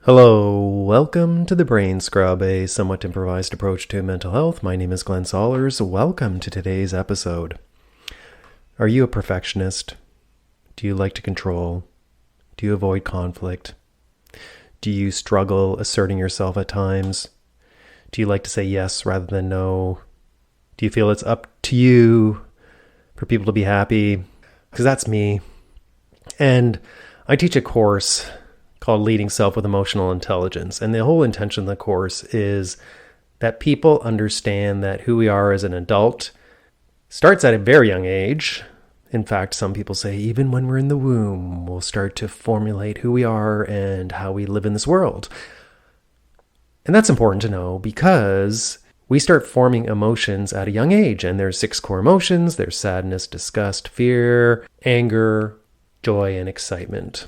Hello, welcome to the Brain Scrub, a somewhat improvised approach to mental health. My name is Glenn Sollers. Welcome to today's episode. Are you a perfectionist? Do you like to control? Do you avoid conflict? Do you struggle asserting yourself at times? Do you like to say yes rather than no? Do you feel it's up to you for people to be happy? Because that's me. And I teach a course called Leading Self with Emotional Intelligence. And the whole intention of the course is that people understand that who we are as an adult starts at a very young age. In fact, some people say even when we're in the womb, we'll start to formulate who we are and how we live in this world. And that's important to know because we start forming emotions at a young age. And there's 6 core emotions. There's sadness, disgust, fear, anger, joy, and excitement.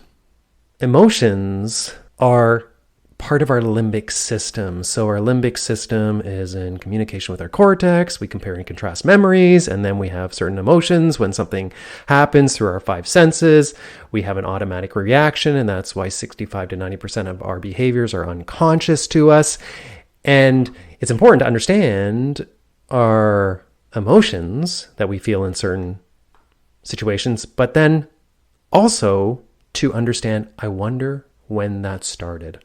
Emotions are part of our limbic system. So our limbic system is in communication with our cortex. We compare and contrast memories, and then we have certain emotions. When something happens through our 5 senses, we have an automatic reaction, and that's why 65 to 90% of our behaviors are unconscious to us. And it's important to understand our emotions that we feel in certain situations, but then also to understand, I wonder when that started.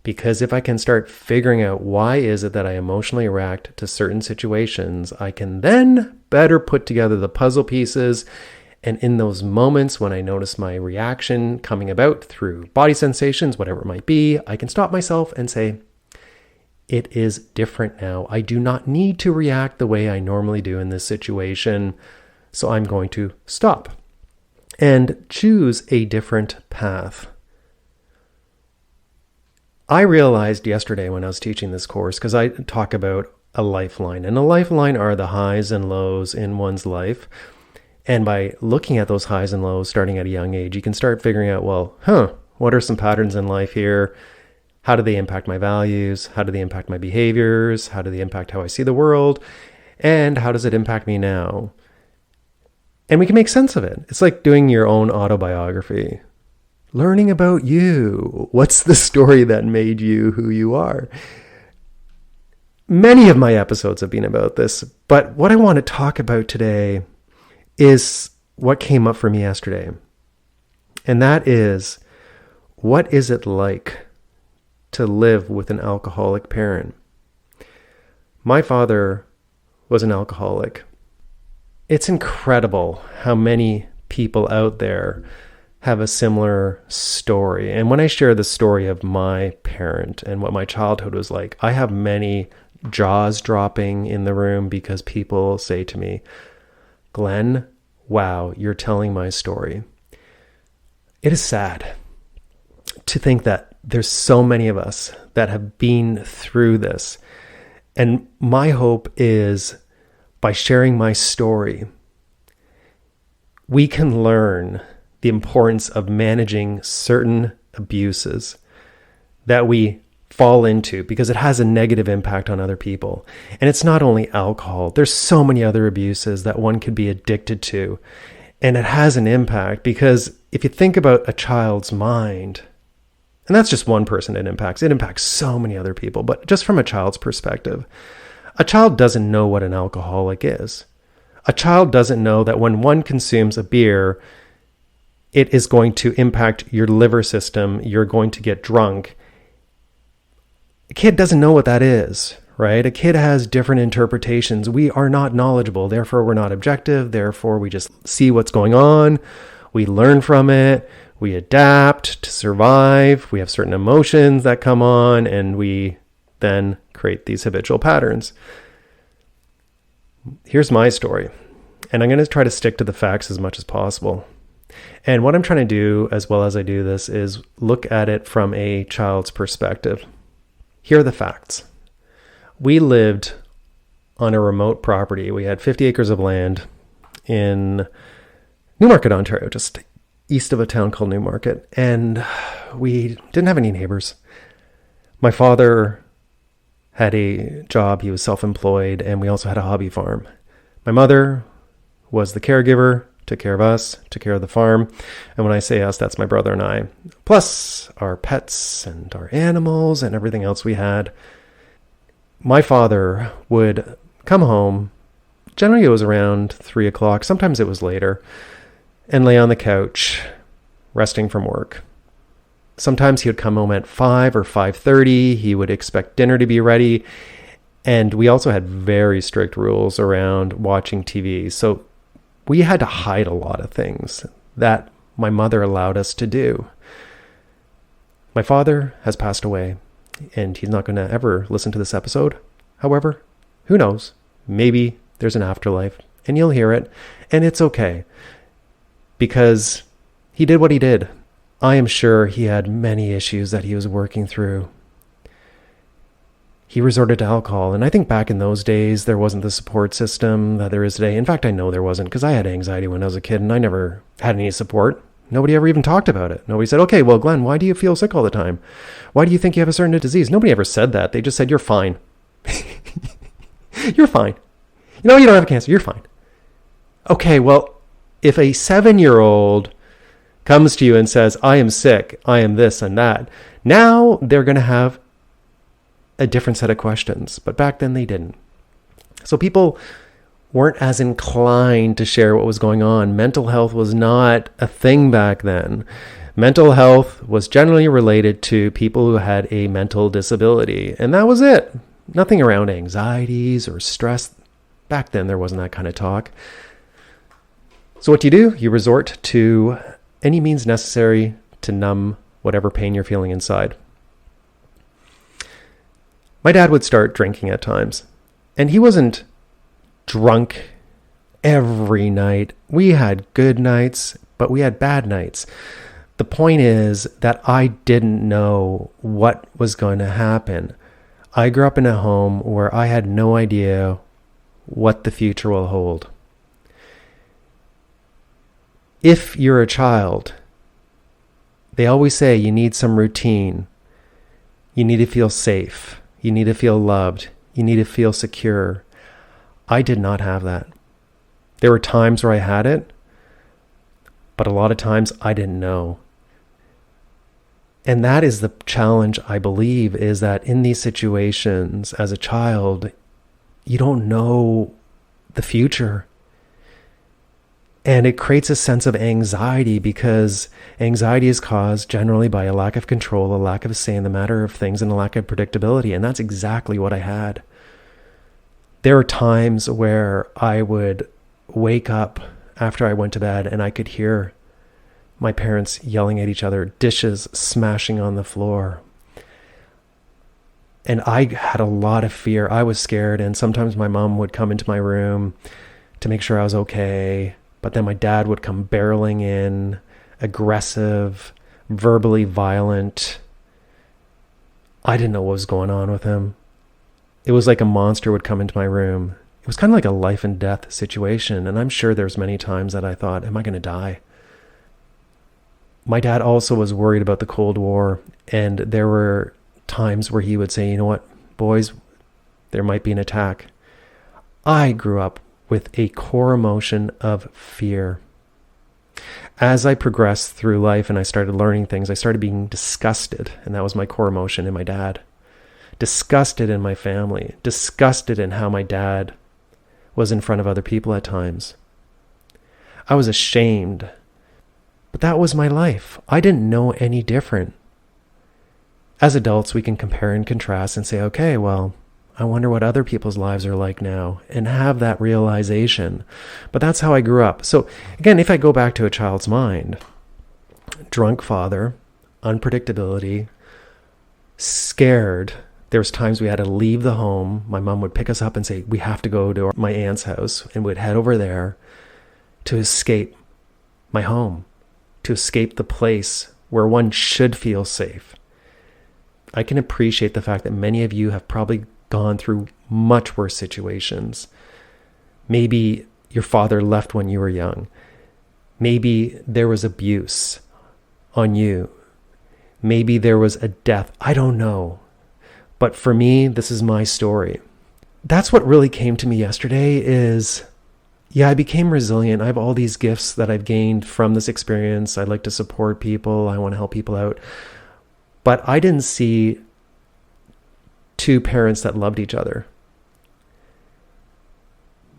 Because if I can start figuring out why is it that I emotionally react to certain situations, I can then better put together the puzzle pieces. And in those moments when I notice my reaction coming about through body sensations, whatever it might be, I can stop myself and say, it is different now. I do not need to react the way I normally do in this situation. So I'm going to stop and choose a different path. I realized yesterday when I was teaching this course, because I talk about a lifeline, and a lifeline are the highs and lows in one's life. And by looking at those highs and lows starting at a young age, you can start figuring out, what are some patterns in life here? How do they impact my values? How do they impact my behaviors? How do they impact how I see the world? And how does it impact me now? And we can make sense of it. It's like doing your own autobiography. Learning about you. What's the story that made you who you are? Many of my episodes have been about this, but what I want to talk about today is what came up for me yesterday. And that is, what is it like to live with an alcoholic parent? My father was an alcoholic. It's incredible how many people out there have a similar story. And when I share the story of my parent and what my childhood was like, I have many jaws dropping in the room because people say to me, Glenn, wow, you're telling my story. It is sad to think that there's so many of us that have been through this. And my hope is by sharing my story, we can learn the importance of managing certain abuses that we fall into because it has a negative impact on other people. And it's not only alcohol. There's so many other abuses that one could be addicted to. And it has an impact because if you think about a child's mind, and that's just one person it impacts so many other people. But just from a child's perspective, a child doesn't know what an alcoholic is. A child doesn't know that when one consumes a beer, it is going to impact your liver system. You're going to get drunk. A kid doesn't know what that is, right? A kid has different interpretations. We are not knowledgeable. Therefore, we're not objective. Therefore, we just see what's going on. We learn from it. We adapt to survive. We have certain emotions that come on, and we then create these habitual patterns. Here's my story, and I'm going to try to stick to the facts as much as possible. And what I'm trying to do, as well as I do this, is look at it from a child's perspective. Here are the facts. We lived on a remote property. We had 50 acres of land in Newmarket, Ontario, just east of a town called Newmarket. And we didn't have any neighbors. My father had a job. He was self-employed, and we also had a hobby farm. My mother was the caregiver took care of us, took care of the farm. And when I say us, that's my brother and I, plus our pets and our animals and everything else we had. My father would come home, generally it was around 3 o'clock, sometimes it was later, and lay on the couch, resting from work. Sometimes he would come home at 5 or 5:30. He would expect dinner to be ready. And we also had very strict rules around watching TV. So we had to hide a lot of things that my mother allowed us to do. My father has passed away, and he's not going to ever listen to this episode. However, who knows? Maybe there's an afterlife, and you'll hear it, and it's okay. Because he did what he did. I am sure he had many issues that he was working through. He resorted to alcohol, and I think back in those days, there wasn't the support system that there is today. In fact, I know there wasn't, because I had anxiety when I was a kid, and I never had any support. Nobody ever even talked about it. Nobody said, okay, well, Glenn, why do you feel sick all the time? Why do you think you have a certain disease? Nobody ever said that. They just said, you're fine. You're fine. You know, you don't have cancer. You're fine. Okay, well, if a 7-year-old comes to you and says, I am sick, I am this and that, now they're going to have a different set of questions. But back then they didn't. So people weren't as inclined to share what was going on. Mental health was not a thing back then. Mental health was generally related to people who had a mental disability. And that was it. Nothing around anxieties or stress. Back then there wasn't that kind of talk. So what do? You resort to any means necessary to numb whatever pain you're feeling inside. My dad would start drinking at times, and he wasn't drunk every night. We had good nights, but we had bad nights. The point is that I didn't know what was going to happen. I grew up in a home where I had no idea what the future will hold. If you're a child, they always say you need some routine. You need to feel safe. You need to feel loved. You need to feel secure. I did not have that. There were times where I had it, but a lot of times I didn't know. And that is the challenge, I believe, is that in these situations as a child, you don't know the future. And it creates a sense of anxiety, because anxiety is caused generally by a lack of control, a lack of say in the matter of things, and a lack of predictability. And that's exactly what I had. There were times where I would wake up after I went to bed and I could hear my parents yelling at each other, dishes smashing on the floor. And I had a lot of fear. I was scared. And sometimes my mom would come into my room to make sure I was okay. But then my dad would come barreling in, aggressive, verbally violent. I didn't know what was going on with him. It was like a monster would come into my room. It was kind of like a life and death situation. And I'm sure there's many times that I thought, am I going to die? My dad also was worried about the Cold War. And there were times where he would say, you know what, boys, there might be an attack. I grew up with a core emotion of fear. As I progressed through life and I started learning things, I started being disgusted. And that was my core emotion in my dad. Disgusted in my family. Disgusted in how my dad was in front of other people at times. I was ashamed. But that was my life. I didn't know any different. As adults, we can compare and contrast and say, okay, well, I wonder what other people's lives are like now, and have that realization. But that's how I grew up. So again, if I go back to a child's mind, drunk father, unpredictability, scared. There's times we had to leave the home. My mom would pick us up and say, we have to go to my aunt's house, and we'd head over there to escape my home, to escape the place where one should feel safe. I can appreciate the fact that many of you have probably gone through much worse situations. Maybe your father left when you were young. Maybe there was abuse on you. Maybe there was a death. I don't know. But for me, this is my story. That's what really came to me yesterday is, yeah, I became resilient. I have all these gifts that I've gained from this experience. I like to support people. I want to help people out. But I didn't see two parents that loved each other.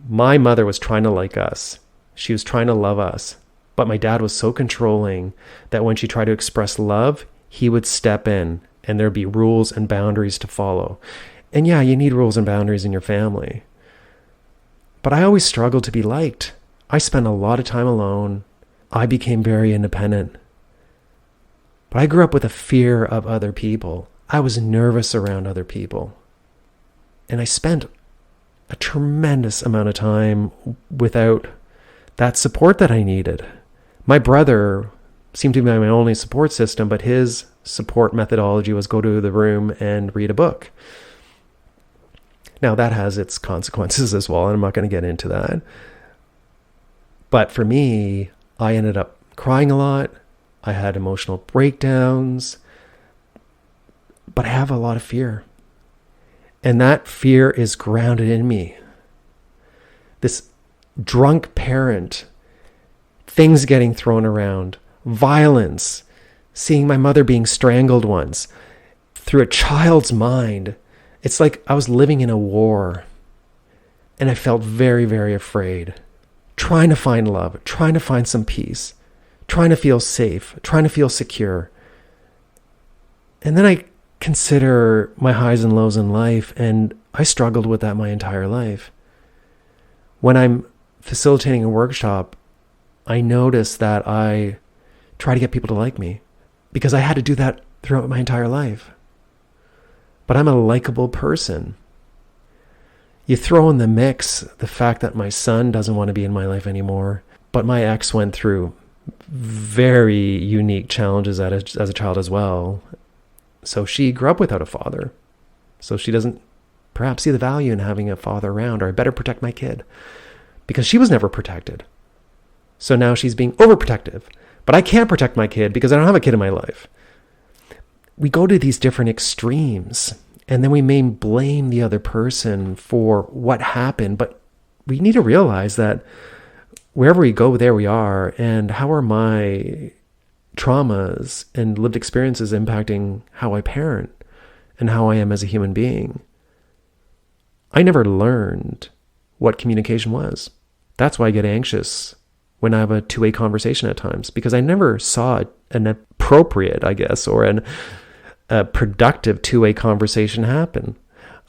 My mother was trying to like us. She was trying to love us. But my dad was so controlling that when she tried to express love, he would step in and there'd be rules and boundaries to follow. And yeah, you need rules and boundaries in your family. But I always struggled to be liked. I spent a lot of time alone. I became very independent. But I grew up with a fear of other people. I was nervous around other people. And I spent a tremendous amount of time without that support that I needed. My brother seemed to be my only support system, but his support methodology was go to the room and read a book. Now that has its consequences as well, and I'm not going to get into that. But for me, I ended up crying a lot. I had emotional breakdowns, but I have a lot of fear. And that fear is grounded in me. This drunk parent, things getting thrown around, violence, seeing my mother being strangled once. Through a child's mind, it's like I was living in a war. And I felt very, very afraid. Trying to find love, trying to find some peace, trying to feel safe, trying to feel secure. And then I consider my highs and lows in life, and I struggled with that my entire life. When I'm facilitating a workshop, I notice that I try to get people to like me because I had to do that throughout my entire life. But I'm a likable person. You throw in the mix the fact that my son doesn't want to be in my life anymore, but my ex went through very unique challenges as a child as well. So she grew up without a father. So she doesn't perhaps see the value in having a father around, or I better protect my kid because she was never protected. So now she's being overprotective, but I can't protect my kid because I don't have a kid in my life. We go to these different extremes, and then we may blame the other person for what happened, but we need to realize that wherever we go, there we are. And how are my traumas and lived experiences impacting how I parent and how I am as a human being? I never learned what communication was. That's why I get anxious when I have a two-way conversation at times, because I never saw an appropriate, I guess, or a productive two-way conversation happen.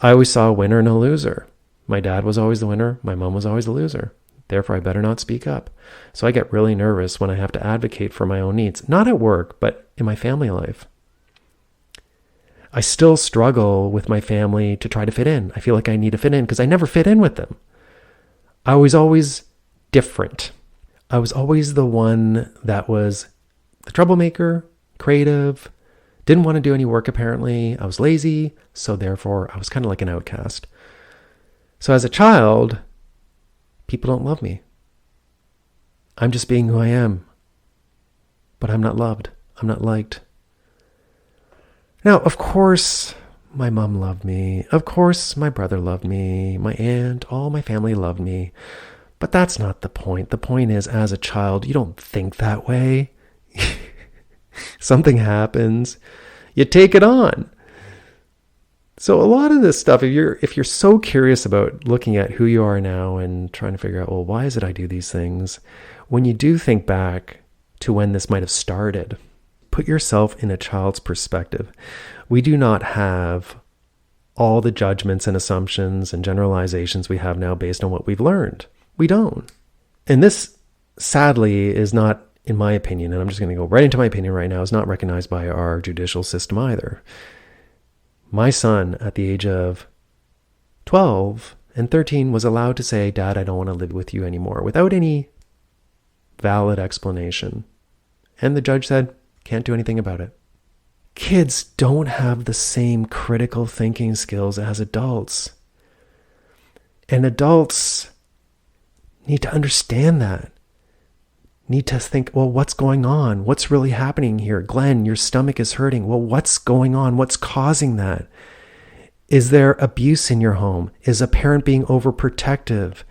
I always saw a winner and a loser. My dad was always the winner. My mom was always the loser. Therefore, I better not speak up. So I get really nervous when I have to advocate for my own needs, not at work, but in my family life. I still struggle with my family to try to fit in. I feel like I need to fit in because I never fit in with them. I was always different. I was always the one that was the troublemaker, creative, didn't want to do any work apparently. I was lazy, so therefore I was kind of like an outcast. So as a child, people don't love me. I'm just being who I am. But I'm not loved. I'm not liked. Now, of course, my mom loved me. Of course, my brother loved me. My aunt, all my family loved me. But that's not the point. The point is, as a child, you don't think that way. Something happens. You take it on. So a lot of this stuff, if you're so curious about looking at who you are now and trying to figure out, well, why is it I do these things? When you do think back to when this might have started, put yourself in a child's perspective. We do not have all the judgments and assumptions and generalizations we have now based on what we've learned. We don't. And this, sadly, is not, in my opinion, and I'm just going to go right into my opinion right now, is not recognized by our judicial system either. My son, at the age of 12 and 13, was allowed to say, "Dad, I don't want to live with you anymore," without any valid explanation. And the judge said, can't do anything about it. Kids don't have the same critical thinking skills as adults. And adults need to understand that. Need to think, well, what's going on? What's really happening here? Glenn, your stomach is hurting. Well, what's going on? What's causing that? Is there abuse in your home? Is a parent being overprotective?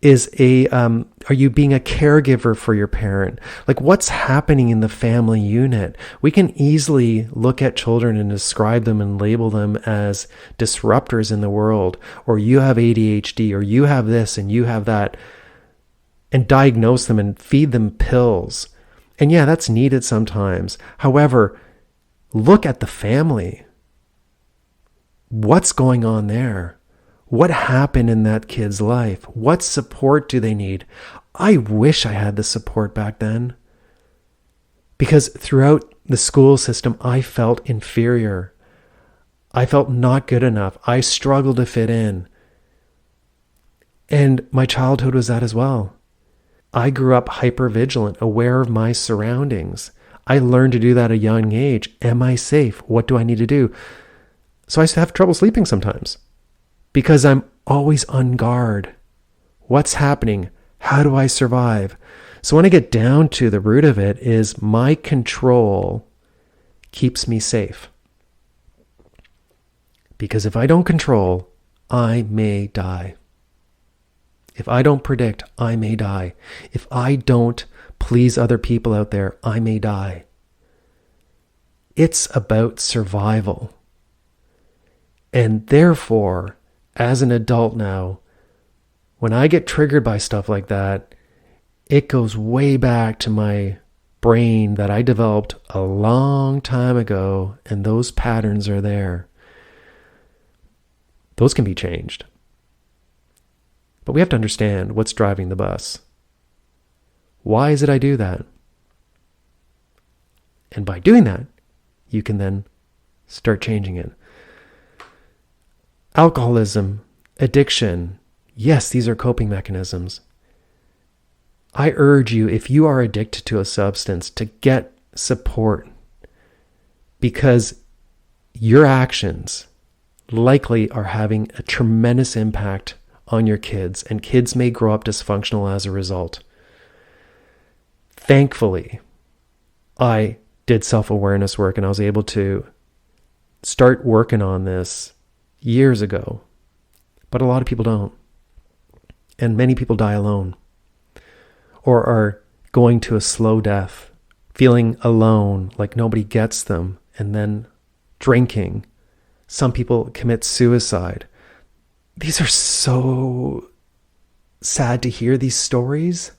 Are you being a caregiver for your parent? Like, what's happening in the family unit? We can easily look at children and describe them and label them as disruptors in the world, or you have ADHD, or you have this and you have that, and diagnose them and feed them pills. And yeah, that's needed sometimes. However, look at the family. What's going on there? What happened in that kid's life? What support do they need? I wish I had the support back then. Because throughout the school system, I felt inferior. I felt not good enough. I struggled to fit in. And my childhood was that as well. I grew up hypervigilant, aware of my surroundings. I learned to do that at a young age. Am I safe? What do I need to do? So I used to have trouble sleeping sometimes. Because I'm always on guard. What's happening? How do I survive? So when I get down to the root of it is my control keeps me safe. Because if I don't control, I may die. If I don't predict, I may die. If I don't please other people out there, I may die. It's about survival. And therefore, as an adult now, when I get triggered by stuff like that, it goes way back to my brain that I developed a long time ago, and those patterns are there. Those can be changed. But we have to understand what's driving the bus. Why is it I do that? And by doing that, you can then start changing it. Alcoholism, addiction, yes, these are coping mechanisms. I urge you, if you are addicted to a substance, to get support, because your actions likely are having a tremendous impact on your kids, and kids may grow up dysfunctional as a result. Thankfully, I did self-awareness work, and I was able to start working on this years ago, but a lot of people don't. And many people die alone or are going to a slow death, feeling alone, like nobody gets them, and then drinking. Some people commit suicide. These are so sad to hear, these stories,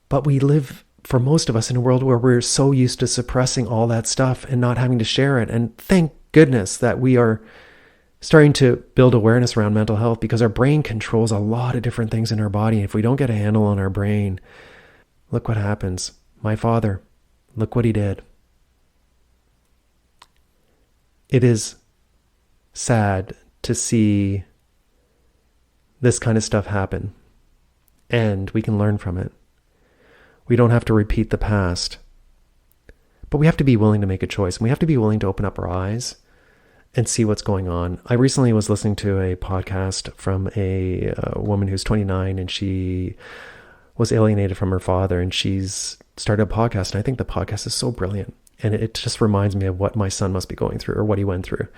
but we live, for most of us, in a world where we're so used to suppressing all that stuff and not having to share it. And thank goodness that we are starting to build awareness around mental health, because our brain controls a lot of different things in our body. If we don't get a handle on our brain, look what happens. My father, look what he did. It is sad to see this kind of stuff happen, and we can learn from it. We don't have to repeat the past, but we have to be willing to make a choice, and we have to be willing to open up our eyes and see what's going on. I recently was listening to a podcast from a woman who's 29, and she was alienated from her father, and she's started a podcast. And I think the podcast is so brilliant. And it just reminds me of what my son must be going through, or what he went through.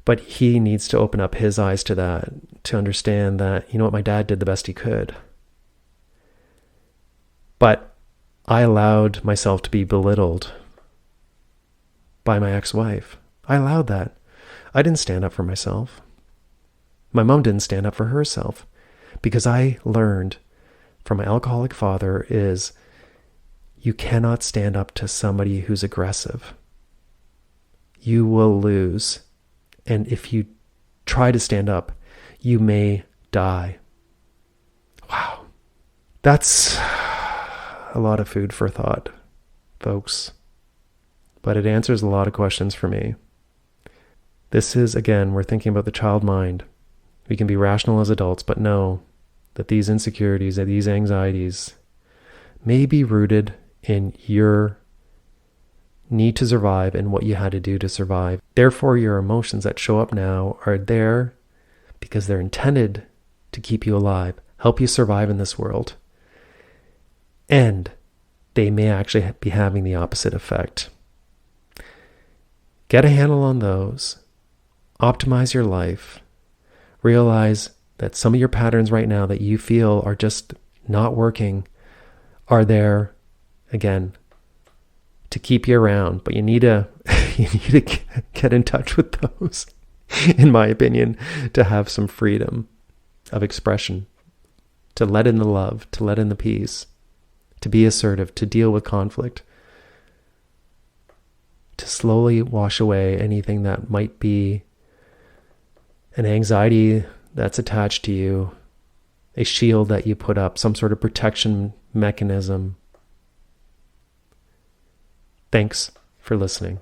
But he needs to open up his eyes to that, to understand that, you know what, my dad did the best he could. But I allowed myself to be belittled by my ex-wife. I allowed that. I didn't stand up for myself. My mom didn't stand up for herself, because I learned from my alcoholic father is you cannot stand up to somebody who's aggressive. You will lose. And if you try to stand up, you may die. Wow. That's a lot of food for thought, folks. But it answers a lot of questions for me. This is, again, we're thinking about the child mind. We can be rational as adults, but know that these insecurities, that these anxieties may be rooted in your need to survive and what you had to do to survive. Therefore, your emotions that show up now are there because they're intended to keep you alive, help you survive in this world. And they may actually be having the opposite effect. Get a handle on those. Optimize your life. Realize that some of your patterns right now that you feel are just not working are there, again, to keep you around. But you need to get in touch with those, in my opinion, to have some freedom of expression, to let in the love, to let in the peace, to be assertive, to deal with conflict, to slowly wash away anything that might be an anxiety that's attached to you, a shield that you put up, some sort of protection mechanism. Thanks for listening.